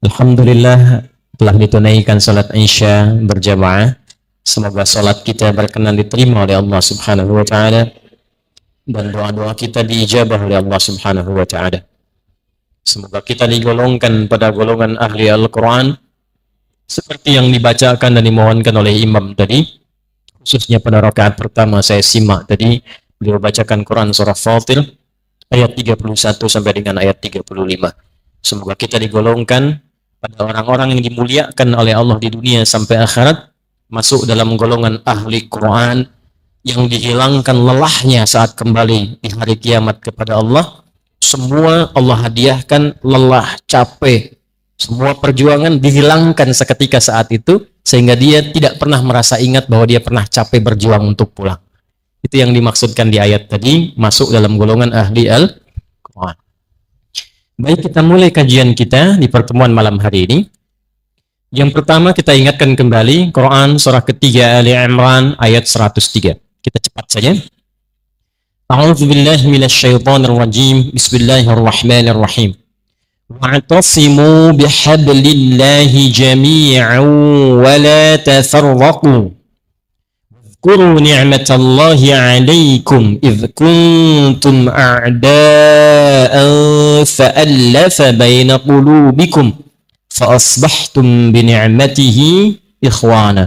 Alhamdulillah telah ditunaikan salat Isya berjamaah. Semoga salat kita berkenan diterima oleh Allah Subhanahu wa taala dan doa-doa kita diijabah oleh Allah Subhanahu wa taala. Semoga kita digolongkan pada golongan ahli Al-Qur'an seperti yang dibacakan dan dimohonkan oleh imam tadi, khususnya pada rakaat pertama saya simak tadi beliau bacakan Quran surah Fatir ayat 31 sampai dengan ayat 35. Semoga kita digolongkan pada orang-orang yang dimuliakan oleh Allah di dunia sampai akhirat, masuk dalam golongan ahli Quran yang dihilangkan lelahnya saat kembali di hari kiamat kepada Allah. Semua Allah hadiahkan lelah, capek, semua perjuangan dihilangkan seketika saat itu, sehingga dia tidak pernah merasa ingat bahwa dia pernah capek berjuang untuk pulang. Itu yang dimaksudkan di ayat tadi, masuk dalam golongan ahli Al-Quran. Baik, kita mulai kajian kita di pertemuan malam hari ini. Yang pertama kita ingatkan kembali Quran surah ketiga Ali Imran ayat 103. Kita cepat saja. A'udzu billahi minasyaitonir rajim. Bismillahirrahmanirrahim. Wa'tasimu bihablillahi jami'an wa la tafarraqu. اذكروا نعمة الله عليكم إذ كنتم أعداء فألف بين قلوبكم فأصبحتم بنعمته إخوانا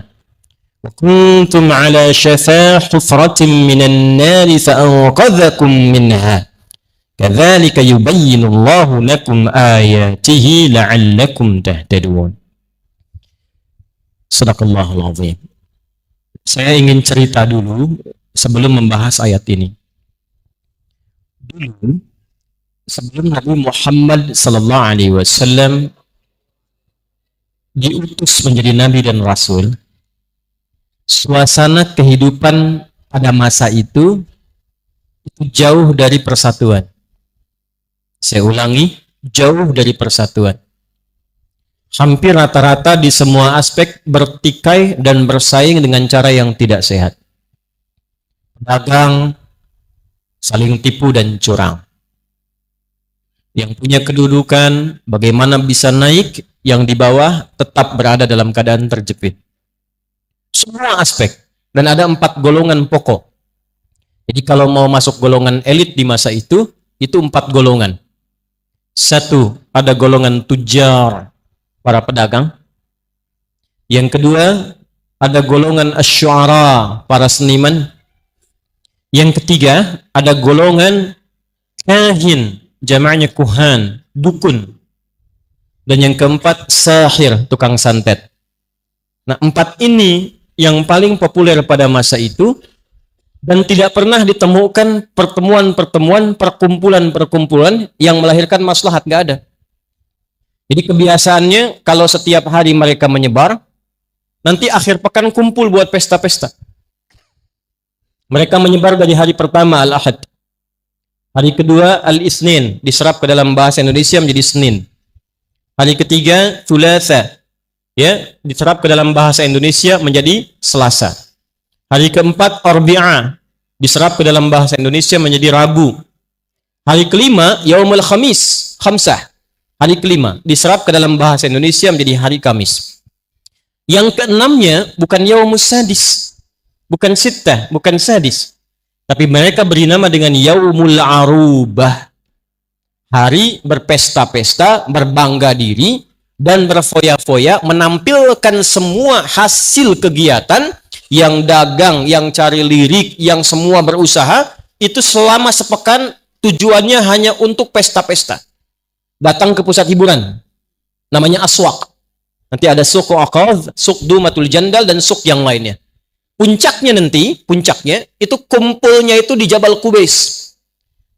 وكنتم على شفا حفرة من النار فأنقذكم منها كذلك يبين الله لكم آياته لعلكم تهتدون. صدق الله العظيم. Saya ingin cerita dulu sebelum membahas ayat ini. Dulu, sebelum Nabi Muhammad sallallahu alaihi wasallam diutus menjadi nabi dan rasul, suasana kehidupan pada masa itu jauh dari persatuan. Saya ulangi, jauh dari persatuan. Hampir rata-rata di semua aspek bertikai dan bersaing dengan cara yang tidak sehat. Pedagang saling tipu dan curang. Yang punya kedudukan bagaimana bisa naik, yang di bawah tetap berada dalam keadaan terjepit. Semua aspek. Dan ada 4 golongan pokok. Jadi kalau mau masuk golongan elit di masa itu 4 golongan. 1, ada golongan tujar, para pedagang. Yang kedua, ada golongan asy'ara, para seniman. Yang ketiga, ada golongan kahin, jamaknya kuhan, dukun. Dan yang keempat, sahir, tukang santet. Nah, 4 ini yang paling populer pada masa itu, dan tidak pernah ditemukan pertemuan-pertemuan, perkumpulan-perkumpulan yang melahirkan maslahat, nggak ada. Jadi kebiasaannya kalau setiap hari mereka menyebar, nanti akhir pekan kumpul buat pesta-pesta. Mereka menyebar dari hari pertama Al-Ahad. Hari kedua Al-Isnin, diserap ke dalam bahasa Indonesia menjadi Senin. Hari ketiga Thulatha, ya, diserap ke dalam bahasa Indonesia menjadi Selasa. Hari keempat Arbi'ah, diserap ke dalam bahasa Indonesia menjadi Rabu. Hari kelima Yaumul Khamis, Khamsah. Hari kelima diserap ke dalam bahasa Indonesia menjadi hari Kamis. Yang keenamnya bukan Yaumus Sadis, bukan Sittah, bukan Sadis, tapi mereka beri nama dengan Yaumul Arubah, hari berpesta-pesta, berbangga diri dan berfoya-foya, menampilkan semua hasil kegiatan yang dagang, yang cari lirik, yang semua berusaha itu selama sepekan, tujuannya hanya untuk pesta-pesta. Datang ke pusat hiburan, namanya aswaq. Nanti ada suku Aqadh, suq Dumatul Jandal, dan suq yang lainnya. Puncaknya itu kumpulnya itu di Jabal Qubais.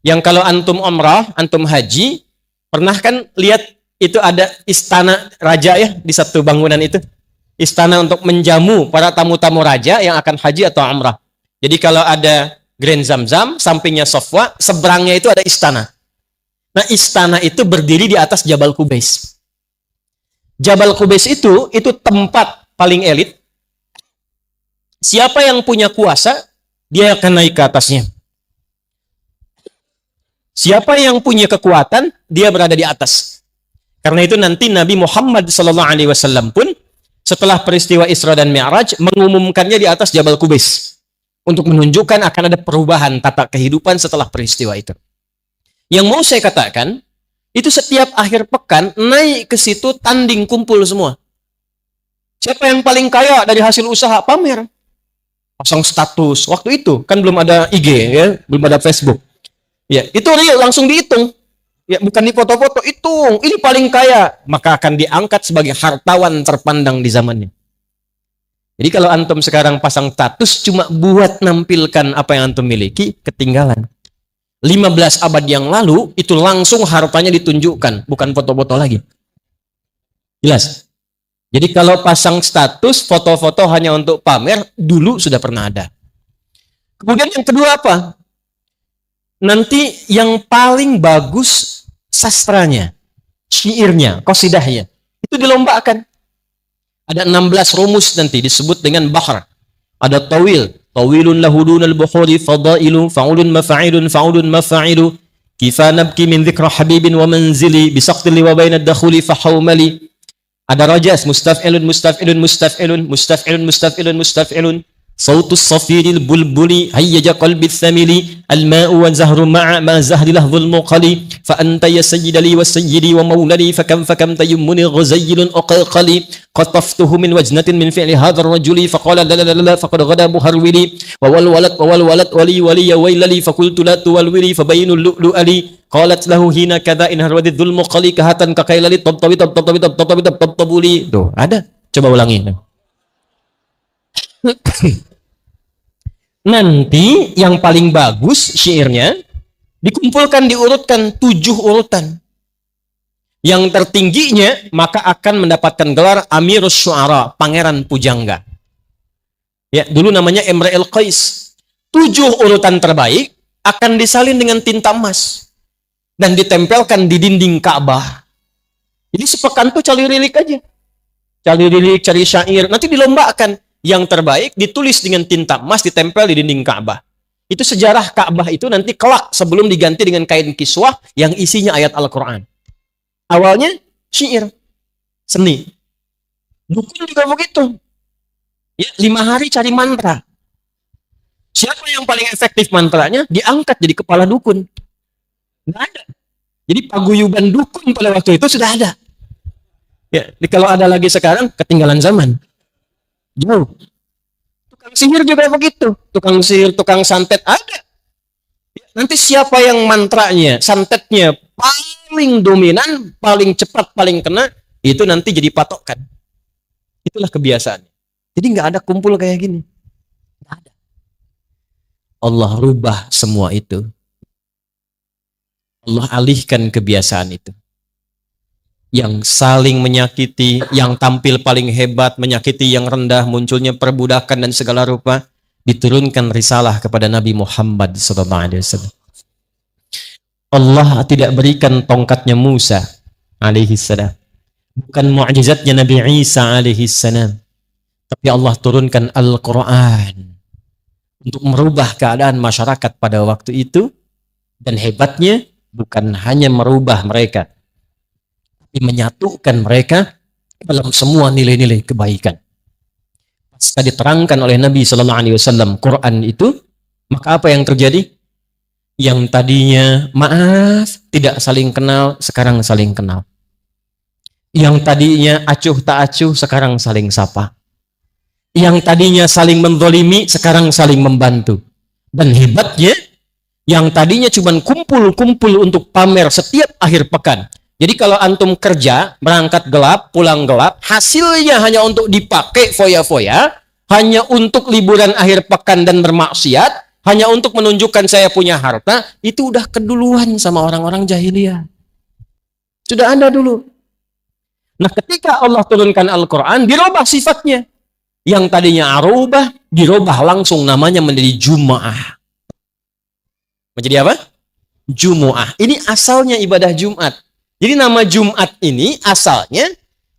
Yang kalau antum umrah, antum haji, pernah kan lihat itu ada istana raja ya di satu bangunan itu. Istana untuk menjamu para tamu-tamu raja yang akan haji atau umrah. Jadi kalau ada Grand Zamzam, sampingnya Sofwa, seberangnya itu ada istana. Nah, istana itu berdiri di atas Jabal Qubais. Jabal Qubais itu tempat paling elit. Siapa yang punya kuasa, dia akan naik ke atasnya. Siapa yang punya kekuatan, dia berada di atas. Karena itu nanti Nabi Muhammad SAW pun setelah peristiwa Isra dan Mi'raj mengumumkannya di atas Jabal Qubais untuk menunjukkan akan ada perubahan tata kehidupan setelah peristiwa itu. Yang mau saya katakan, itu setiap akhir pekan naik ke situ tanding kumpul semua. Siapa yang paling kaya dari hasil usaha, pamer. Pasang status. Waktu itu kan belum ada IG ya, belum ada Facebook. Ya, itu real langsung dihitung. Ya, bukan di foto-foto, hitung. Ini paling kaya, maka akan diangkat sebagai hartawan terpandang di zamannya. Jadi kalau antum sekarang pasang status cuma buat nampilkan apa yang antum miliki, ketinggalan. 15 abad yang lalu itu langsung hartanya ditunjukkan, bukan foto-foto lagi. Jelas? Jadi kalau pasang status, foto-foto hanya untuk pamer, dulu sudah pernah ada. Kemudian yang kedua apa? Nanti yang paling bagus sastranya, syairnya, qasidahnya, itu dilombakan. Ada 16 rumus nanti disebut dengan bahr. Ada tawil, tawilun lahudunal bukhuri fadailu, fa'ulun mafa'ilun, fa'ulun mafa'ilu, kifa nabki min dhikra habibin wa manzili, bisaqtili wa bainad dakhuli fahawmali. Ada rajas, mustaf'ilun, mustaf'ilun, mustaf'ilun, mustaf'ilun, mustaf'ilun, mustaf'ilun. Sautus safiril bulbuli hayyaja qalbi thamili al-ma'u wa zahru ma'a ma zahri lahzul muqali fa anta ya sayyidali wa sayyidi wa maulali fakam tayammuni ghuzayyilun uqaqali qataftuhu min wajnatin min fi'li hadha ar-rajuli faqala la la la faqad ghada muharwili wa wal walad wali ya waylali faqultu la tuwalwili fabayinul lu'lu'ali qalat lahu hina kadha in harwadid dhul muqali kahatan kakailali tabtabuli. Tuh ada, coba ulangi. Nanti yang paling bagus syairnya dikumpulkan, diurutkan 7 urutan. Yang tertingginya maka akan mendapatkan gelar Amirus Syu'ara, pangeran pujangga. Ya, dulu namanya Imra'il Qais. 7 urutan terbaik akan disalin dengan tinta emas dan ditempelkan di dinding Ka'bah. Jadi sepekan tuh cari lilik aja. Cari lilik, cari syair, nanti dilombakan. Yang terbaik ditulis dengan tinta emas, ditempel di dinding Ka'bah. Itu sejarah Ka'bah itu nanti kelak sebelum diganti dengan kain kiswah yang isinya ayat Al-Quran. Awalnya syair, seni. Dukun juga begitu. Ya, 5 hari cari mantra. Siapa yang paling efektif mantranya, diangkat jadi kepala dukun. Nggak ada. Jadi paguyuban dukun pada waktu itu sudah ada. Ya, kalau ada lagi sekarang, ketinggalan zaman. Jauh. Tukang sihir juga begitu. Tukang sihir, tukang santet ada. Nanti siapa yang mantranya, santetnya paling dominan, paling cepat, paling kena, itu nanti jadi patokan. Itulah kebiasaan. Jadi nggak ada kumpul kayak gini. Nggak ada. Allah rubah semua itu. Allah alihkan kebiasaan itu. Yang saling menyakiti, yang tampil paling hebat, menyakiti yang rendah, munculnya perbudakan dan segala rupa, diturunkan risalah kepada Nabi Muhammad SAW. Allah tidak berikan tongkatnya Musa alaihissalam, bukan mu'jizatnya Nabi Isa alaihissalam, tapi Allah turunkan Al-Quran untuk merubah keadaan masyarakat pada waktu itu. Dan hebatnya bukan hanya merubah mereka, menyatukan mereka dalam semua nilai-nilai kebaikan. Setelah diterangkan oleh Nabi SAW Quran itu, maka apa yang terjadi? Yang tadinya maaf, tidak saling kenal, sekarang saling kenal. Yang tadinya acuh tak acuh, sekarang saling sapa. Yang tadinya saling menzalimi, sekarang saling membantu. Dan hebatnya, yang tadinya cuma kumpul-kumpul untuk pamer setiap akhir pekan. Jadi kalau antum kerja, berangkat gelap, pulang gelap, hasilnya hanya untuk dipakai foya-foya, hanya untuk liburan akhir pekan dan bermaksiat, hanya untuk menunjukkan saya punya harta, itu udah keduluan sama orang-orang jahiliyah. Sudah ada dulu. Nah, ketika Allah turunkan Al-Quran, dirubah sifatnya. Yang tadinya arubah, dirubah langsung namanya menjadi Jum'ah. Menjadi apa? Jumu'ah. Ini asalnya ibadah Jumat. Jadi nama Jumat ini asalnya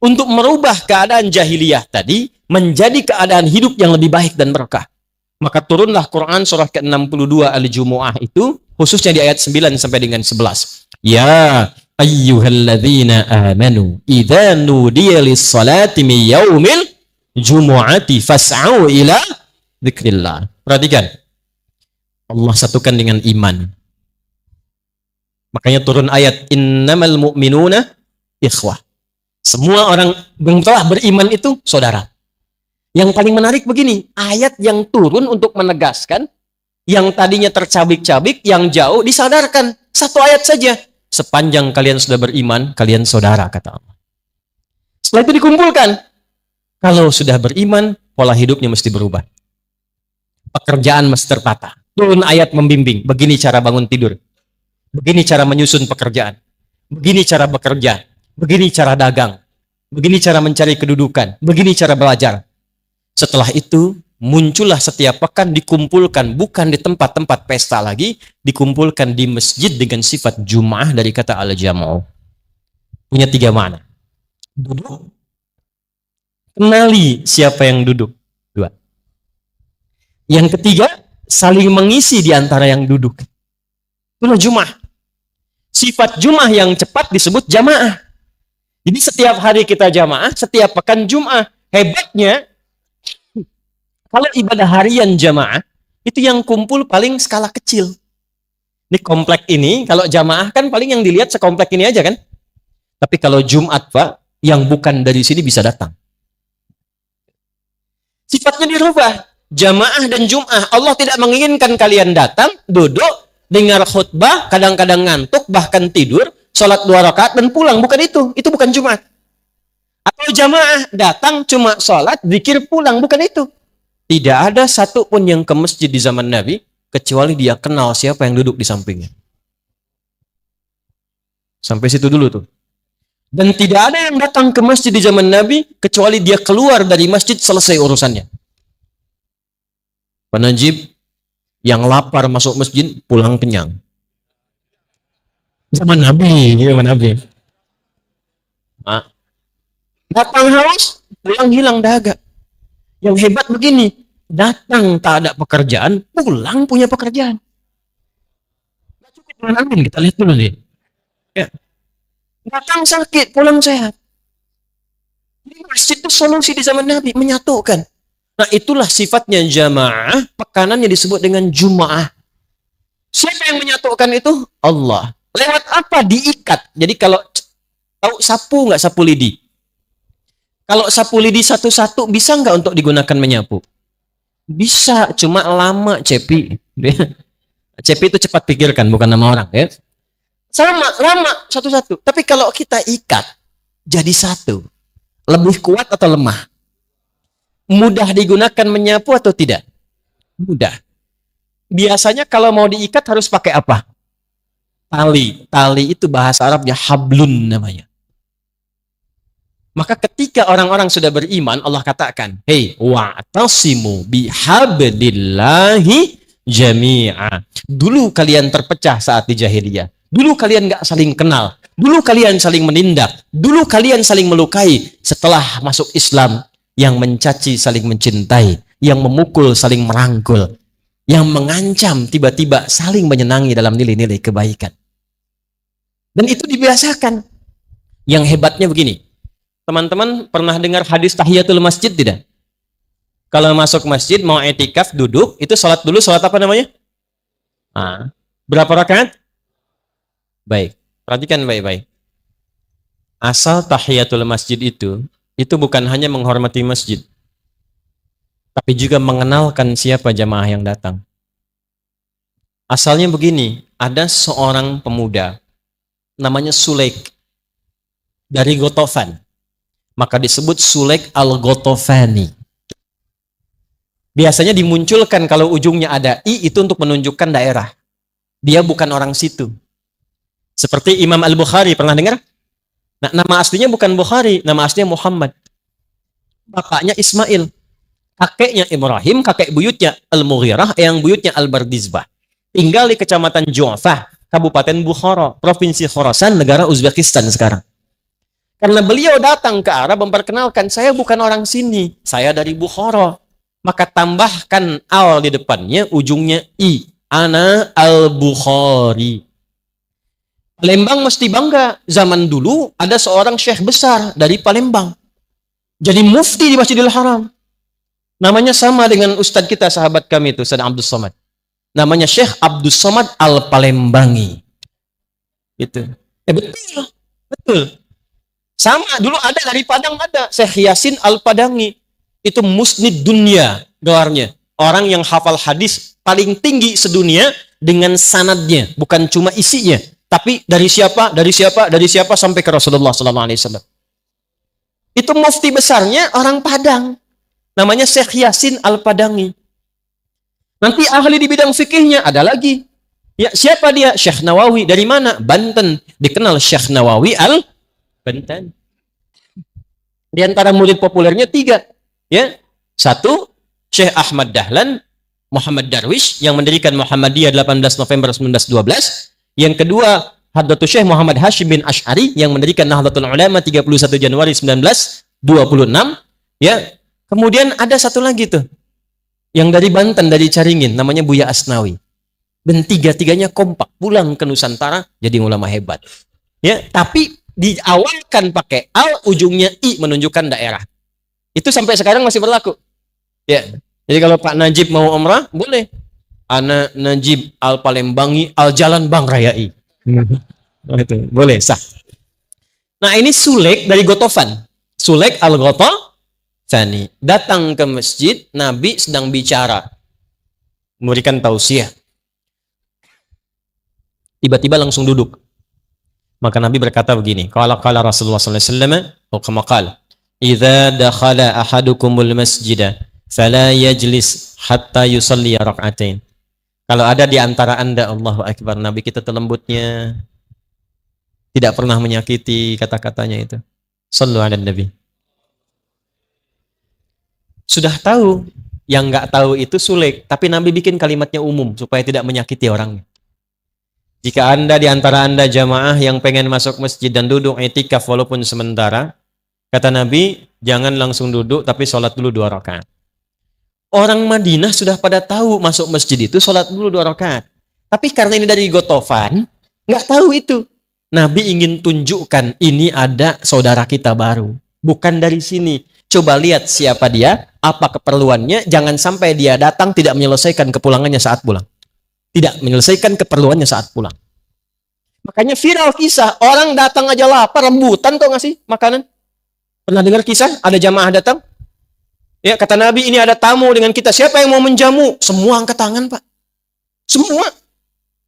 untuk merubah keadaan jahiliyah tadi menjadi keadaan hidup yang lebih baik dan berkah. Maka turunlah Quran surah ke-62 Al-Jumu'ah itu, khususnya di ayat 9 sampai dengan 11. Ya ayyuhalladzina amanu idza nudiya lis-salati min yaumil jumu'ati fas'au ila dzikrillah. Perhatikan. Allah satukan dengan iman. Makanya turun ayat innamal mu'minuna ikhwah. Semua orang yang telah beriman itu saudara. Yang paling menarik begini, ayat yang turun untuk menegaskan yang tadinya tercabik-cabik, yang jauh disadarkan. Satu ayat saja. Sepanjang kalian sudah beriman, kalian saudara, kata Allah. Setelah itu dikumpulkan. Kalau sudah beriman, pola hidupnya mesti berubah. Pekerjaan mesti tertata. Turun ayat membimbing. Begini cara bangun tidur. Begini cara menyusun pekerjaan. Begini cara bekerja. Begini cara dagang. Begini cara mencari kedudukan. Begini cara belajar. Setelah itu, muncullah setiap pekan dikumpulkan. Bukan di tempat-tempat pesta lagi. Dikumpulkan di masjid dengan sifat Jum'ah dari kata al-jam'u. Punya 3 makna. Duduk. Kenali siapa yang duduk. 2. Yang ketiga, saling mengisi di antara yang duduk. Itulah Jum'ah. Sifat Jum'ah yang cepat disebut jamaah. Jadi setiap hari kita jamaah, setiap pekan Jum'ah. Hebatnya, kalau ibadah harian jamaah, itu yang kumpul paling skala kecil. Ini komplek ini, kalau jamaah kan paling yang dilihat sekomplek ini aja kan. Tapi kalau Jumat, Pak, yang bukan dari sini bisa datang. Sifatnya dirubah. Jamaah dan Jum'ah. Allah tidak menginginkan kalian datang, duduk, dengar khutbah, kadang-kadang ngantuk, bahkan tidur, sholat 2 rakaat dan pulang. Bukan itu. Itu bukan Jumat. Atau jamaah, datang cuma sholat, zikir, pulang. Bukan itu. Tidak ada satu pun yang ke masjid di zaman Nabi, kecuali dia kenal siapa yang duduk di sampingnya. Sampai situ dulu tuh. Dan tidak ada yang datang ke masjid di zaman Nabi, kecuali dia keluar dari masjid selesai urusannya. Pak Najib, yang lapar masuk masjid, pulang kenyang. Zaman Nabi, zaman Nabi. Datang haus, pulang hilang dahaga. Yang hebat begini, datang tak ada pekerjaan, pulang punya pekerjaan. Nggak cukup dengan amin, kita lihat dulu nih. Ya. Datang sakit, pulang sehat. Ini masjid itu solusi di zaman Nabi, menyatukan. Nah itulah sifatnya jamaah, pekanannya disebut dengan Jum'ah. Siapa yang menyatukan itu? Allah. Lewat apa? Diikat. Jadi kalau tahu sapu nggak sapu lidi? Kalau sapu lidi satu-satu bisa nggak untuk digunakan menyapu? Bisa, cuma lama, Cepi. Cepi itu cepat pikirkan, bukan nama orang. Ya. Sama, lama, satu-satu. Tapi kalau kita ikat, jadi satu. Lebih kuat atau lemah? Mudah digunakan menyapu atau tidak? Mudah. Biasanya kalau mau diikat harus pakai apa? Tali. Tali itu bahasa Arabnya hablun namanya. Maka ketika orang-orang sudah beriman, Allah katakan, hei, wa'tasimu bihablillahi jami'a. Dulu kalian terpecah saat di jahiliyah. Dulu kalian nggak saling kenal. Dulu kalian saling menindak. Dulu kalian saling melukai. Setelah masuk Islam, yang mencaci saling mencintai. Yang memukul saling merangkul. Yang mengancam tiba-tiba saling menyenangi dalam nilai-nilai kebaikan. Dan itu dibiasakan. Yang hebatnya begini. Teman-teman pernah dengar hadis tahiyatul masjid tidak? Kalau masuk masjid mau etikaf duduk, itu sholat dulu, sholat apa namanya? Berapa rakaat? Baik, perhatikan baik-baik. Asal tahiyatul masjid itu bukan hanya menghormati masjid, tapi juga mengenalkan siapa jamaah yang datang. Asalnya begini, ada seorang pemuda, namanya Sulaik, dari Gotofan. Maka disebut Sulaik al-Gotofani. Biasanya dimunculkan kalau ujungnya ada i itu untuk menunjukkan daerah. Dia bukan orang situ. Seperti Imam Al-Bukhari, pernah dengar? Nah, nama aslinya bukan Bukhari, nama aslinya Muhammad. Bapaknya Ismail. Kakeknya Ibrahim, kakek buyutnya Al-Mughirah, yang buyutnya Al-Bardizbah. Tinggal di Kecamatan Ju'fah, Kabupaten Bukhara, Provinsi Khorasan, negara Uzbekistan sekarang. Karena beliau datang ke Arab memperkenalkan, saya bukan orang sini, saya dari Bukhara. Maka tambahkan al di depannya, ujungnya i. Ana al-Bukhari. Palembang mesti bangga. Zaman dulu ada seorang syekh besar dari Palembang. Jadi mufti di Masjidil Haram. Namanya sama dengan ustadz kita, sahabat kami itu, Ustadz Abdul Somad. Namanya Syekh Abdul Somad Al-Palembangi. Gitu. Betul. Betul. Sama, dulu ada dari Padang ada. Syekh Yasin Al-Padangi. Itu musnid dunia gelarnya. Orang yang hafal hadis paling tinggi sedunia dengan sanadnya. Bukan cuma isinya. Tapi dari siapa, dari siapa, dari siapa sampai ke Rasulullah SAW. Itu mufti besarnya orang Padang. Namanya Syekh Yasin Al-Padangi. Nanti ahli di bidang fikihnya ada lagi. Ya, siapa dia? Syekh Nawawi. Dari mana? Banten. Dikenal Syekh Nawawi Al-Banten. Di antara murid populernya 3. Ya. 1, Syekh Ahmad Dahlan, Muhammad Darwish yang mendirikan Muhammadiyah 18 November 1912. Yang kedua, Hadratus Syekh Muhammad Hashim bin Ash'ari yang mendirikan Nahdlatul Ulama 31 Januari 1926. Ya. Kemudian ada satu lagi tuh. Yang dari Banten, dari Caringin, namanya Buya Asnawi. Dan 3-tiganya kompak pulang ke Nusantara jadi ulama hebat. Ya, tapi diawalkan pakai al, ujungnya i menunjukkan daerah. Itu sampai sekarang masih berlaku. Ya. Jadi kalau Pak Najib mau umrah, boleh. Ana Najib Al-Palembangi Al-Jalan Bang Rayai. Itu boleh, sah. Nah, ini Sulek dari Gotofan. Sulek Al-Gotofani datang ke masjid, Nabi sedang bicara, memberikan tausiah. Tiba-tiba langsung duduk. Maka Nabi berkata begini, qala Rasulullah sallallahu alaihi wasallam, atau kama qala, "Idza dakhala ahadukumul masjida fala yajlis hatta yusalli rak'atain." Kalau ada di antara Anda, Allahu Akbar, Nabi kita terlembutnya, tidak pernah menyakiti kata-katanya itu. Sallu ala Nabi. Sudah tahu, yang nggak tahu itu sulit, tapi Nabi bikin kalimatnya umum supaya tidak menyakiti orangnya. Jika Anda di antara Anda jamaah yang pengen masuk masjid dan duduk i'tikaf walaupun sementara, kata Nabi, jangan langsung duduk tapi sholat dulu 2 rakaat. Orang Madinah sudah pada tahu masuk masjid itu sholat dulu 2 rakaat. Tapi karena ini dari Gotofan, nggak tahu itu. Nabi ingin tunjukkan ini ada saudara kita baru. Bukan dari sini. Coba lihat siapa dia, apa keperluannya, jangan sampai dia datang tidak menyelesaikan kepulangannya saat pulang. Tidak menyelesaikan keperluannya saat pulang. Makanya viral kisah, orang datang aja lapar, rebutan kok ngasih makanan. Pernah dengar kisah, ada jamaah datang? Ya, kata Nabi, ini ada tamu dengan kita, siapa yang mau menjamu? Semua angkat tangan, Pak. Semua.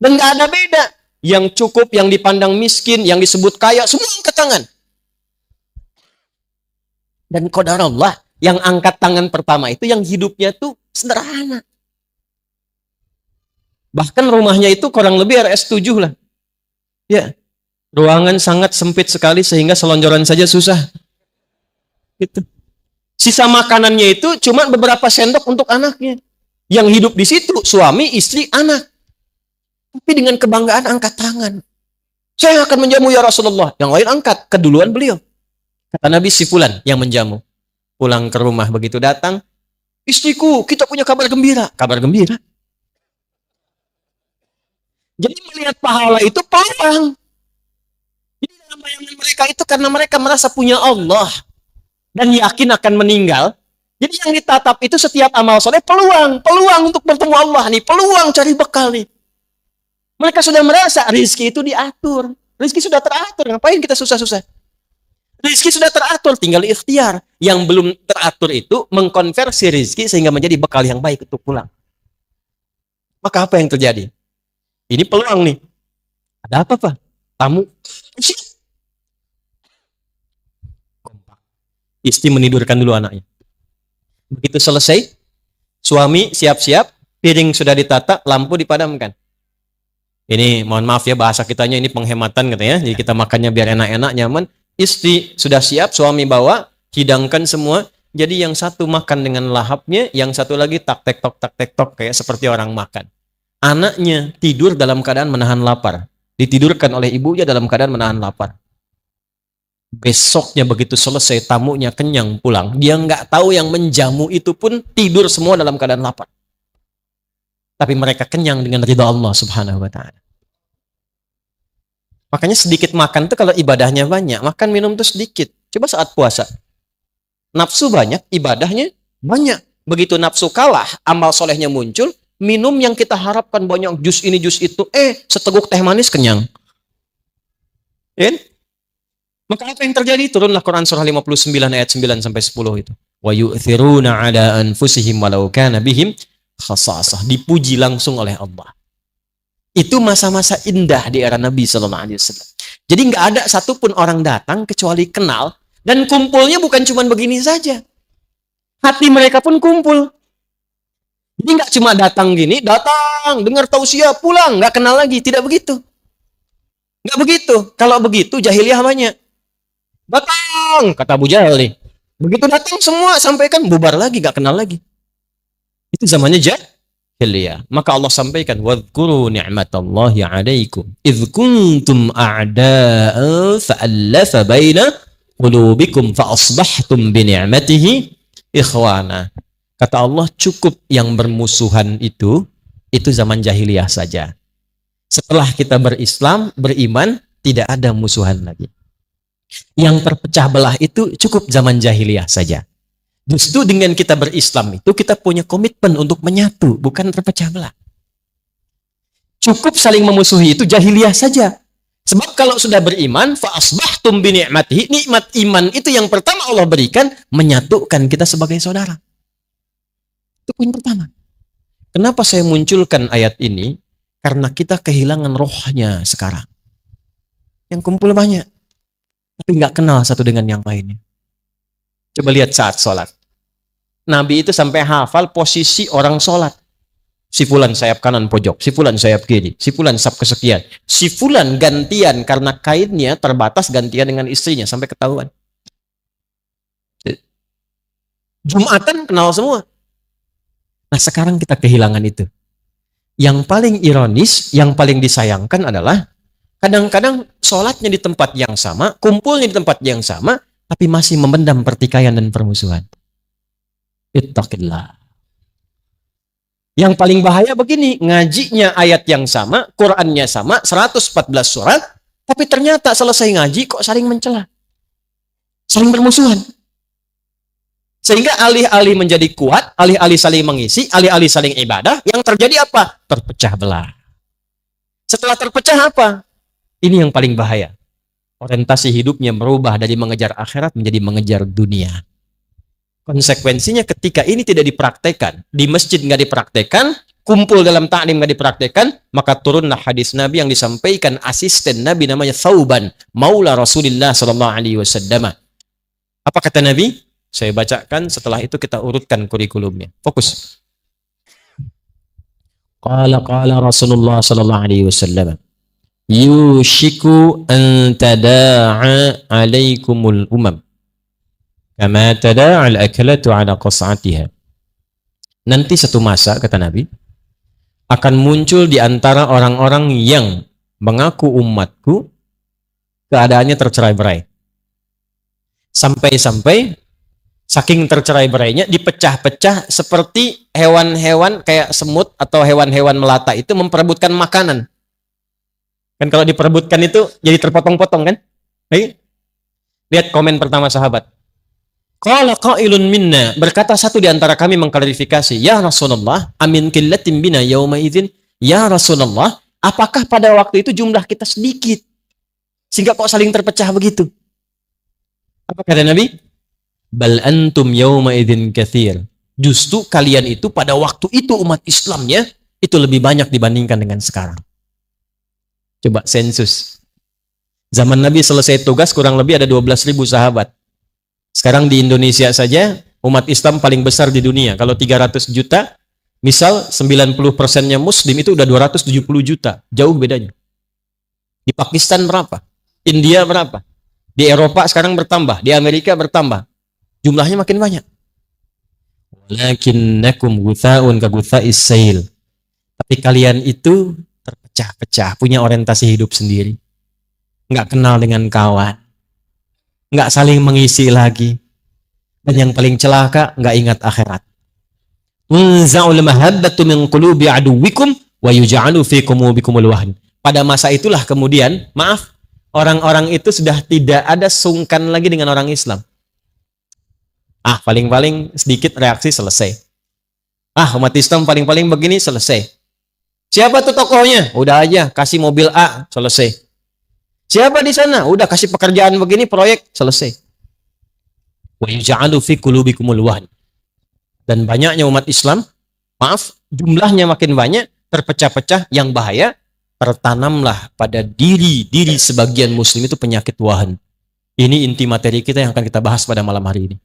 Dan gak ada beda. Yang cukup, yang dipandang miskin, yang disebut kaya, semua angkat tangan. Dan qadarullah, yang angkat tangan pertama itu yang hidupnya tuh sederhana. Bahkan rumahnya itu kurang lebih RS7 lah. Ya. Ruangan sangat sempit sekali sehingga selonjoran saja susah. Gitu. Sisa makanannya itu cuma beberapa sendok untuk anaknya. Yang hidup di situ suami, istri, anak. Tapi dengan kebanggaan angkat tangan. Saya akan menjamu ya Rasulullah. Yang lain angkat, keduluan beliau. Kata Nabi, si fulan yang menjamu. Pulang ke rumah begitu datang, istriku, kita punya kabar gembira. Kabar gembira. Jadi melihat pahala itu peluang. Jadi dalam bayangan mereka itu karena mereka merasa punya Allah dan yakin akan meninggal. Jadi yang ditatap itu setiap amal soleh peluang untuk bertemu Allah nih, peluang cari bekal nih. Mereka sudah merasa rezeki itu diatur, rezeki sudah teratur, ngapain kita susah-susah? Rezeki sudah teratur, tinggal ikhtiar. Yang belum teratur itu mengkonversi rezeki sehingga menjadi bekal yang baik untuk pulang. Maka apa yang terjadi? Ini peluang nih. Ada apa, Pak? Tamu. Istri menidurkan dulu anaknya. Begitu selesai, suami siap-siap, piring sudah ditata, lampu dipadamkan. Ini mohon maaf ya bahasa kitanya ini penghematan katanya. Jadi kita makannya biar enak-enak, nyaman. Istri sudah siap, suami bawa, hidangkan semua. Jadi yang satu makan dengan lahapnya, yang satu lagi tak tek tok kayak seperti orang makan. Anaknya tidur dalam keadaan menahan lapar. Ditidurkan oleh ibunya dalam keadaan menahan lapar. Besoknya begitu selesai tamunya kenyang pulang. Dia nggak tahu yang menjamu itu pun tidur semua dalam keadaan lapar. Tapi mereka kenyang dengan ridha Allah subhanahu wa ta'ala. Makanya sedikit makan tuh kalau ibadahnya banyak, makan minum tuh sedikit. Coba saat puasa. Nafsu banyak, ibadahnya banyak. Begitu nafsu kalah, amal solehnya muncul, minum yang kita harapkan banyak, jus ini, jus itu, seteguk teh manis kenyang. Ya? Maka apa yang terjadi? Turunlah Quran surah 59 ayat 9 sampai 10 itu. Wa yu'thiruna ala anfusihim walau kana bihim khasasah. Dipuji langsung oleh Allah. Itu masa-masa indah di era Nabi sallallahu alaihi wasallam. Jadi nggak ada satupun orang datang kecuali kenal, dan kumpulnya bukan cuma begini saja. Hati mereka pun kumpul. Jadi nggak cuma datang gini, datang, dengar tausiah, pulang, nggak kenal lagi. Tidak begitu. Nggak begitu. Kalau begitu jahiliyah banyak. Datang, kata Abu Jahal nih. Begitu datang semua sampaikan, bubar lagi, nggak kenal lagi. Itu zamannya jahiliyah. Maka Allah sampaikan, wadhkuru ni'matallahi 'alaikum idz kuntum a'da'an fa'alafa baina qulubikum fa asbahtum bi ni'matihi ikhwana. Kata Allah, cukup yang bermusuhan itu zaman jahiliyah saja. Setelah kita berislam, beriman, tidak ada musuhan lagi. Yang terpecah belah itu cukup zaman jahiliyah saja. Justru dengan kita berislam itu kita punya komitmen untuk menyatu, bukan terpecah belah. Cukup saling memusuhi itu jahiliyah saja. Sebab kalau sudah beriman, fa asbahtum bi ni'matihi, nikmat iman itu yang pertama Allah berikan, menyatukan kita sebagai saudara. Itu poin pertama. Kenapa saya munculkan ayat ini? Karena kita kehilangan rohnya sekarang. Yang kumpul banyak, tapi nggak kenal satu dengan yang lainnya. Coba lihat saat sholat. Nabi itu sampai hafal posisi orang sholat. Si fulan sayap kanan pojok, si fulan sayap kiri, si fulan saf kesekian, si fulan gantian karena kainnya terbatas gantian dengan istrinya sampai ketahuan. Jumatan kenal semua. Nah sekarang kita kehilangan itu. Yang paling ironis, yang paling disayangkan adalah kadang-kadang sholatnya di tempat yang sama, kumpulnya di tempat yang sama, tapi masih memendam pertikaian dan permusuhan. Ittaqillah. Yang paling bahaya begini, ngajinya ayat yang sama, Qur'annya sama, 114 surat, tapi ternyata selesai ngaji kok saling mencela. Saling bermusuhan. Sehingga alih-alih menjadi kuat, alih-alih saling mengisi, alih-alih saling ibadah, yang terjadi apa? Terpecah belah. Setelah terpecah apa? Ini yang paling bahaya. Orientasi hidupnya berubah dari mengejar akhirat menjadi mengejar dunia. Konsekuensinya ketika ini tidak dipraktekkan, di masjid nggak dipraktekkan, kumpul dalam ta'lim nggak dipraktekkan, maka turunlah hadis Nabi yang disampaikan asisten Nabi namanya Thauban, Maula Rasulullah sallallahu alaihi wasallam. Apa kata Nabi? Saya bacakan, setelah itu kita urutkan kurikulumnya. Fokus. Qala Rasulullah sallallahu alaihi wasallam, yushiku an tada'a alaikumul umam kama tada'al akalatu ala qas'atiha. Nanti satu masa, kata Nabi, akan muncul di antara orang-orang yang mengaku umatku keadaannya tercerai-berai. Sampai-sampai saking tercerai-berainya dipecah-pecah seperti hewan-hewan kayak semut atau hewan-hewan melata itu memperebutkan makanan. Kan kalau diperebutkan itu jadi terpotong-potong kan? Lihat komen pertama sahabat. Qala qailun minna, berkata satu di antara kami mengklarifikasi, ya Rasulullah, amin qillatin bina yauma idzin. Ya Rasulullah, apakah pada waktu itu jumlah kita sedikit sehingga kok saling terpecah begitu? Apa kata Nabi? Bal antum yauma idzin katsir. Justru kalian itu pada waktu itu umat Islamnya itu lebih banyak dibandingkan dengan sekarang. Coba sensus. Zaman Nabi selesai tugas kurang lebih ada 12.000 sahabat. Sekarang di Indonesia saja umat Islam paling besar di dunia. Kalau 300 juta, misal 90%-nya Muslim itu udah 270 juta. Jauh bedanya. Di Pakistan berapa? India berapa? Di Eropa sekarang bertambah, di Amerika bertambah. Jumlahnya makin banyak. Walakinnakum gutha'un ka gutha'is sail. Tapi kalian itu terpecah-pecah, punya orientasi hidup sendiri. Nggak kenal dengan kawan. Nggak saling mengisi lagi. Dan yang paling celaka, nggak ingat akhirat. Unza'ul mahabbatu min qulubi aduwikum wa yuj'alu fi qulubikumul wahn. Pada masa itulah kemudian, maaf, Orang-orang itu sudah tidak ada sungkan lagi dengan orang Islam. Paling-paling sedikit reaksi selesai. Umat Islam paling-paling begini selesai. Siapa tuh tokohnya? Udah aja, kasih mobil A, selesai. Siapa di sana? Udah kasih pekerjaan begini, proyek, selesai. Wa yuj'alu fi qulubikumul wahn. Dan banyaknya umat Islam, jumlahnya makin banyak, terpecah-pecah, yang bahaya, tertanamlah pada diri sebagian muslim itu penyakit wahan. Ini inti materi kita yang akan kita bahas pada malam hari ini.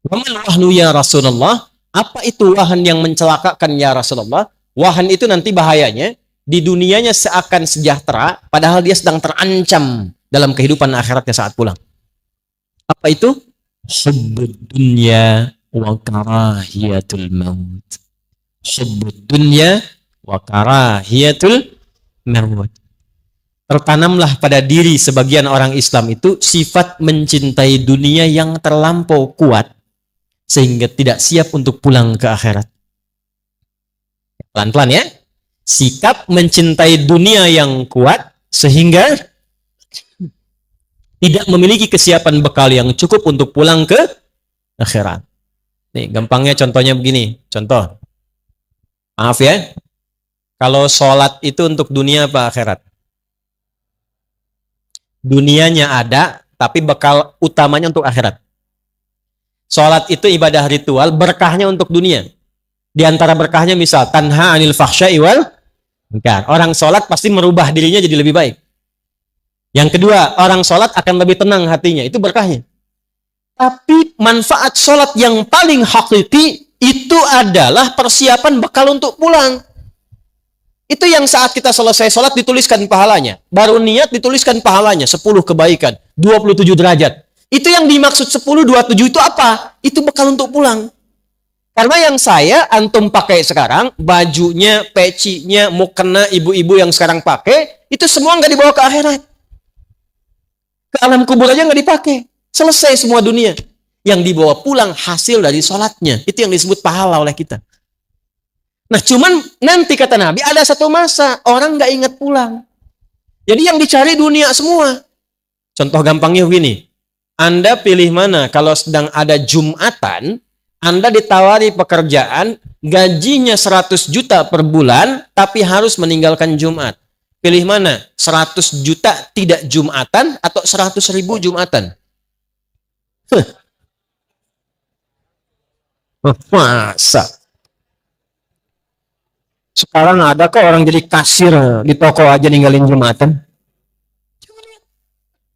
Wa mal wahnu ya Rasulullah? Apa itu wahan yang mencelakakan ya Rasulullah? Wahan itu nanti bahayanya, di dunianya seakan sejahtera, padahal dia sedang terancam dalam kehidupan akhiratnya saat pulang. Apa itu? Hubbud dunya wa karahiyatul maut. Hubbud dunya wa karahiyatul maut. Tertanamlah pada diri sebagian orang Islam itu sifat mencintai dunia yang terlampau kuat, sehingga tidak siap untuk pulang ke akhirat. Pelan-pelan ya. Sikap mencintai dunia yang kuat sehingga tidak memiliki kesiapan bekal yang cukup untuk pulang ke akhirat. Nih, gampangnya contohnya begini. Contoh. Maaf ya. Kalau sholat itu untuk dunia apa akhirat? Dunianya ada, tapi bekal utamanya untuk akhirat. Sholat itu ibadah ritual, berkahnya untuk dunia. Di antara berkahnya misal tanha anil fahsya'i wal munkar. Orang sholat pasti merubah dirinya jadi lebih baik. Yang kedua, orang sholat akan lebih tenang hatinya. Itu berkahnya. Tapi manfaat sholat yang paling hakiki itu adalah persiapan bekal untuk pulang. Itu yang saat kita selesai sholat dituliskan pahalanya. Baru niat dituliskan pahalanya. 10 kebaikan, 27 derajat. Itu yang dimaksud 10, 27 itu apa? Itu bekal untuk pulang. Karena yang antum pakai sekarang, bajunya, pecinya, mukena ibu-ibu yang sekarang pakai, itu semua nggak dibawa ke akhirat. Ke alam kubur aja nggak dipakai. Selesai semua dunia. Yang dibawa pulang hasil dari sholatnya. Itu yang disebut pahala oleh kita. Nah cuman nanti kata Nabi, ada satu masa, orang nggak ingat pulang. Jadi yang dicari dunia semua. Contoh gampangnya begini. Anda pilih mana kalau sedang ada Jumatan, Anda ditawari pekerjaan, gajinya 100 juta per bulan, tapi harus meninggalkan Jumat. Pilih mana? 100 juta tidak Jumatan atau 100 ribu Jumatan? Masa? Sekarang ada kok orang jadi kasir di toko aja ninggalin Jumatan?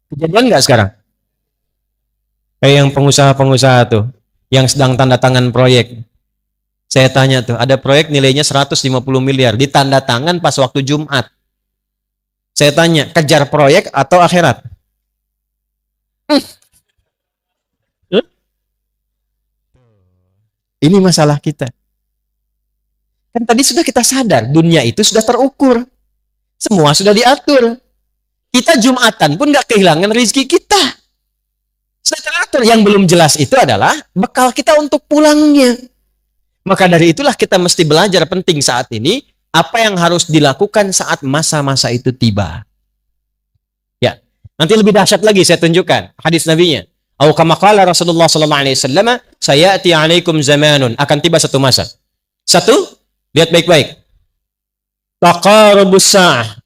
Kejadian nggak sekarang? Kayak yang pengusaha-pengusaha tuh, yang sedang tanda tangan proyek. Saya tanya tuh, ada proyek nilainya 150 miliar, ditanda tangan pas waktu Jumat. Saya tanya, kejar proyek atau akhirat? Ini masalah kita. Kan tadi sudah kita sadar, dunia itu sudah terukur. Semua sudah diatur. Kita Jumatan pun nggak kehilangan rezeki kita. Sudah teratur. Yang belum jelas itu adalah bekal kita untuk pulangnya. Maka dari itulah kita mesti belajar penting saat ini, apa yang harus dilakukan saat masa-masa itu tiba. Ya, nanti lebih dahsyat lagi saya tunjukkan hadis nabinya. Au kama qala Rasulullah sallallahu alaihi wasallam, sayati alaikum zamanun, akan tiba satu masa. Satu, lihat baik-baik. Taqarubus sa'ah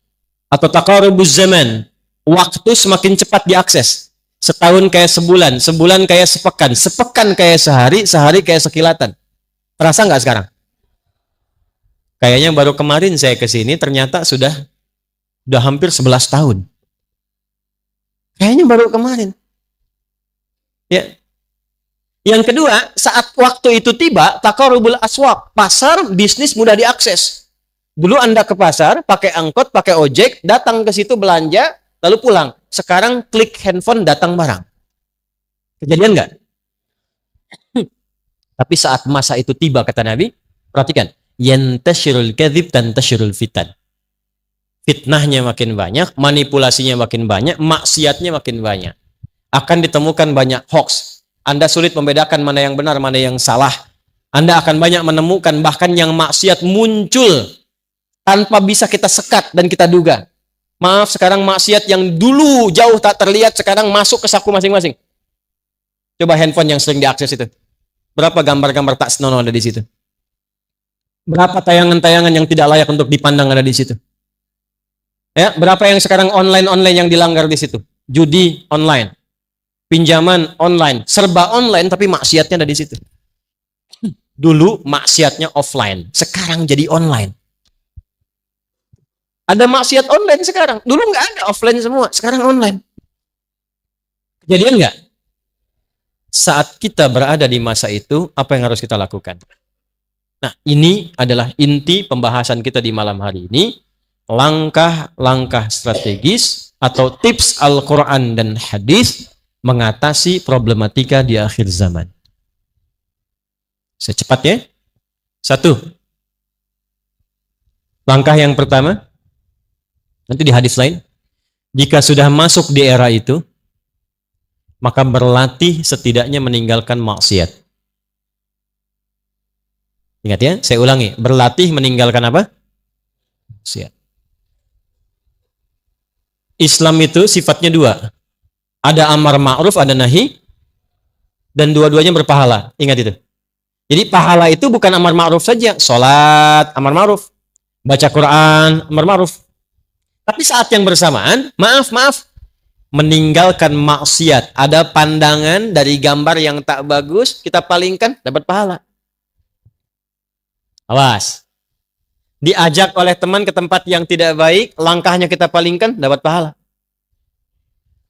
atau taqarubuz zaman. Waktu semakin cepat diakses. Setahun kayak sebulan, sebulan kayak sepekan, sepekan kayak sehari, sehari kayak sekilatan. Terasa nggak sekarang? Kayaknya baru kemarin saya ke sini, ternyata sudah hampir 11 tahun. Kayaknya baru kemarin. Ya. Yang kedua, saat waktu itu tiba, taqarubul aswaq, pasar bisnis mudah diakses. Dulu Anda ke pasar, pakai angkot, pakai ojek, datang ke situ belanja, lalu pulang. Sekarang klik handphone, datang barang. Kejadian nggak? Tapi saat masa itu tiba, kata Nabi, perhatikan, yantashirul kadzib dan tashirul fitan. Fitnahnya makin banyak, manipulasinya makin banyak, maksiatnya makin banyak. Akan ditemukan banyak hoax. Anda sulit membedakan mana yang benar, mana yang salah. Anda akan banyak menemukan bahkan yang maksiat muncul tanpa bisa kita sekat dan kita duga. Maaf, sekarang maksiat yang dulu jauh tak terlihat, sekarang masuk ke saku masing-masing. Coba handphone yang sering diakses itu. Berapa gambar-gambar tak senonoh ada di situ? Berapa tayangan-tayangan yang tidak layak untuk dipandang ada di situ? Ya, berapa yang sekarang online-online yang dilanggar di situ? Judi online, pinjaman online, serba online tapi maksiatnya ada di situ. Dulu maksiatnya offline, sekarang jadi online. Ada maksiat online sekarang. Dulu nggak ada, offline semua. Sekarang online. Kejadian nggak? Saat kita berada di masa itu, apa yang harus kita lakukan? Nah, ini adalah inti pembahasan kita di malam hari ini. Langkah-langkah strategis atau tips Al-Quran dan hadis mengatasi problematika di akhir zaman. Secepatnya. 1. Langkah yang pertama, nanti di hadis lain, jika sudah masuk di era itu, maka berlatih setidaknya meninggalkan maksiat. Ingat ya, saya ulangi, berlatih meninggalkan apa? Maksiat. Islam itu sifatnya 2. Ada amar ma'ruf, ada nahi, dan dua-duanya berpahala. Ingat itu. Jadi pahala itu bukan amar ma'ruf saja, sholat, amar ma'ruf, baca Quran, amar ma'ruf. Tapi saat yang bersamaan, maaf, meninggalkan maksiat. Ada pandangan dari gambar yang tak bagus, kita palingkan, dapat pahala. Awas. Diajak oleh teman ke tempat yang tidak baik, langkahnya kita palingkan, dapat pahala.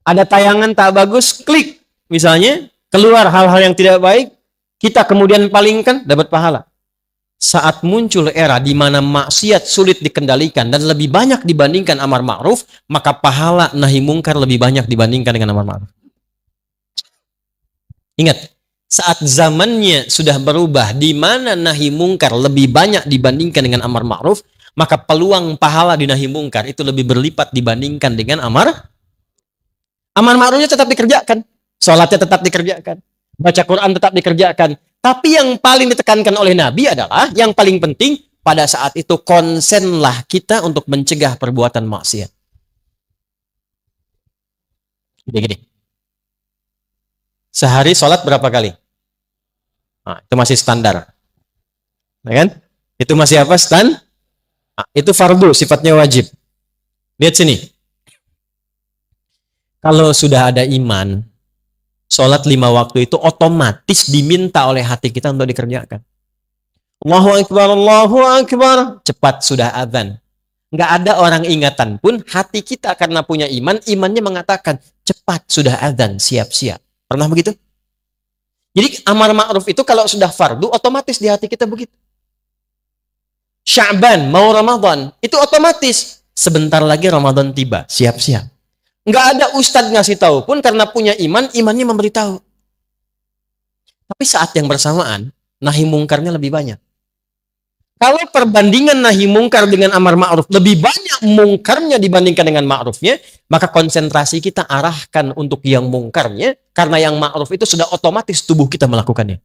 Ada tayangan tak bagus, klik. Misalnya, keluar hal-hal yang tidak baik, kita kemudian palingkan, dapat pahala. Saat muncul era di mana maksiat sulit dikendalikan dan lebih banyak dibandingkan amar ma'ruf, maka pahala nahi mungkar lebih banyak dibandingkan dengan amar ma'ruf. Ingat, saat zamannya sudah berubah di mana nahi mungkar lebih banyak dibandingkan dengan amar ma'ruf, maka peluang pahala di nahi mungkar itu lebih berlipat dibandingkan dengan amar ma'rufnya tetap dikerjakan, sholatnya tetap dikerjakan, baca Quran tetap dikerjakan. Tapi yang paling ditekankan oleh Nabi adalah, yang paling penting, pada saat itu konsenlah kita untuk mencegah perbuatan maksiat. Gini. Sehari sholat berapa kali? Nah, itu masih standar. Ya kan? Itu masih apa? Nah, itu fardu, sifatnya wajib. Lihat sini. Kalau sudah ada iman, sholat 5 waktu itu otomatis diminta oleh hati kita untuk dikerjakan. Allahu Akbar, Allahu Akbar. Cepat sudah azan. Nggak ada orang ingatan pun, hati kita karena punya iman, imannya mengatakan, cepat sudah azan, siap-siap. Pernah begitu? Jadi amar ma'ruf itu kalau sudah fardu, otomatis di hati kita begitu. Sya'ban, mau Ramadan, itu otomatis. Sebentar lagi Ramadan tiba, siap-siap. Nggak ada ustadz ngasih tahu pun, karena punya iman, imannya memberitahu. Tapi saat yang bersamaan, nahi mungkarnya lebih banyak. Kalau perbandingan nahi mungkar dengan amar ma'ruf lebih banyak mungkarnya dibandingkan dengan ma'rufnya, maka konsentrasi kita arahkan untuk yang mungkarnya, karena yang ma'ruf itu sudah otomatis tubuh kita melakukannya.